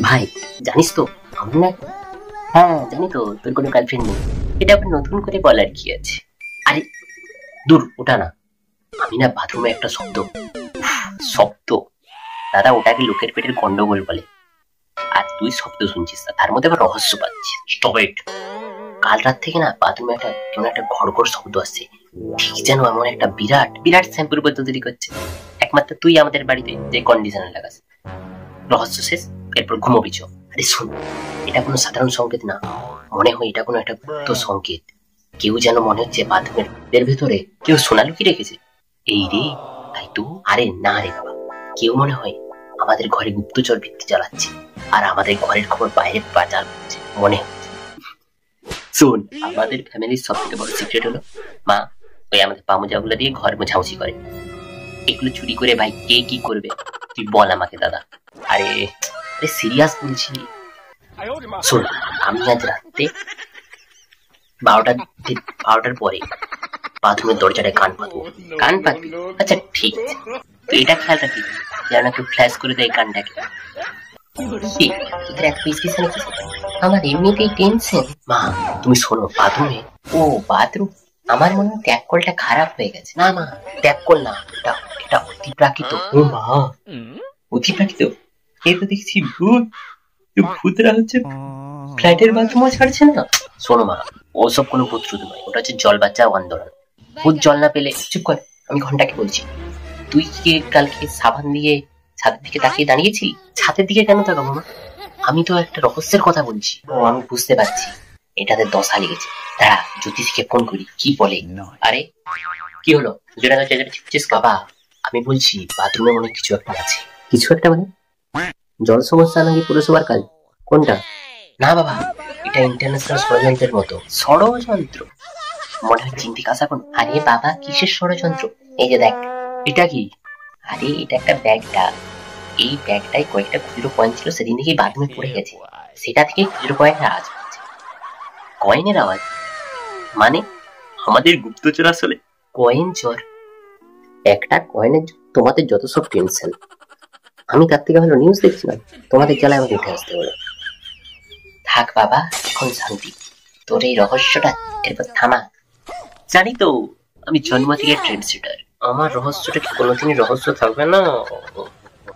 ভাই জানিস তো আমার না, হ্যাঁ জানি তো তোর কোনো গার্লফ্রেন্ড নেই। এটা আবার নতুন করে বলার কি আছে? আরে দূর ওটা না, আমি না বাথরুমে একটা শব্দ, শব্দ দাদা ওটাকে লোকের পেটের গন্ডগোল বলে। আর তুই শব্দ শুনছিস না, তার মধ্যে আবার রহস্য পাচ্ছিস। Stop it. কাল রাত থেকে না বাথরুমে একটা কেমন একটা ঘড়ঘড় শব্দ আসছে, ঠিক যেন এমন একটা বিরাট বিরাট শ্যাম্পুর বোতল তৈরি করছে। একমাত্র তুই আমাদের বাড়িতে যে কন্ডিশনার লাগাস। রহস্য শেষ, এরপর ঘুমোবি চ। আরে শোন, এটা কোনো সাধারণ সংকেত না, মনে হয় এটা কোনো একটা গুপ্ত সংকেত। কেউ যেন মনে হচ্ছে বাথরুমের এর ভেতরে কেউ সোনা লুকিয়ে রেখেছে। এই রে, তাই তো। আরে না রে বাবা, কেউ মনে হয় আমাদের ঘরে গুপ্তচর ভিত্তি চালাচ্ছে, আর আমাদের ঘরের খবর বাইরে পাচার করছে মনে হচ্ছে। শোন, আমাদের ফ্যামিলির সব থেকে বড় সিক্রেট হলো মা ওই আমাদের পামোজাগুলো দিয়ে ঘর মোছামুছি করে। এগুলো চুরি করে ভাই কে কি করবে তুই বল আমাকে দাদা। আরে আরে সিরিয়াস বলছি। শোন, আমি আজ রাতে 12টার পরে বাথরুমের দরজাটায় কান পাতবো। কান পাতবি? আচ্ছা ঠিক আছে, তুই এটা খেয়াল রাখবি যেন একটু ফ্ল্যাশ করে দেয় কানটাকে। তোদের এত পিছনে কি? আমার এমনিতেই টেনশন। মা তুমি শোনো, বাথরুমে, ও বাথরুম, আমার মনে হয় ট্যাপ কলটা খারাপ হয়ে গেছে। না মা, ট্যাপ কল না, এটা এটা অতিপ্রাকৃত। ও মা, অতিপ্রাকৃত? এই তো দেখছি ভূত। ভূতরা হচ্ছে ফ্ল্যাটের বাথরুমও ছাড়ছে না। শোনো মা, ওসব কোনো ভূত টুত নয়, ওটা হচ্ছে জল বাচ্চা আন্দোলন। ভূত জল না পেলে চুপ কর, আমি ঘন্টাকে বলছি। তুই কি কালকে সাবান দিয়ে ছাদের দিকে তাকিয়ে দাঁড়িয়েছিলি? ছাদের দিকে কেন তাকাবো মা? আমি তো একটা রহস্যের কথা বলছি। ও আমি বুঝতে পারছি, এটাতে দশা লেগেছে। দাঁড়া জ্যোতিষকে ফোন করি, কি বলে। আরে কি হলো, যেটা চিপছিস বাবা? আমি বলছি বাথরুমে মনে কিছু একটা আছে। কিছু একটা মানে? জল সমস্যা নাকি পুরসভার কাজ? কোনটা? না বাবা, এটা ইন্টারন্যাশনাল ষড়যন্ত্রের মতো। ষড়যন্ত্র? মনে হয় চিন্তি কাঁচা কোন। আরে বাবা কিসের ষড়যন্ত্র? এই যে দেখ। এটা কি? আরে এটা একটা ব্যাগটা, এই ব্যাগটায় কয়েকটা খুচরো কয়েন ছিল, সেদিন থেকে বাথরুমে পড়ে গেছে, সেটা থেকে খুচরো কয়েনের আওয়াজ হচ্ছে। কয়েনের আওয়াজ মানে? আমাদের গুপ্তচর আসলে কয়েন চোর। একটা কয়েনের তোমাদের যত সব টেনশন, আমি তার থেকে ভালো নিউজ দেখছিলাম, তোমাদের জ্বালায় আমাকে উঠে আসতে হলো। থাক বাবা, এখন শান্তি। তোর এই রহস্যটা এরপর থামা। জানি তো, আমি জন্ম থেকে ট্রেন্ড সেটার, আমার রহস্যটা কি কোনোদিনই রহস্য থাকবে না।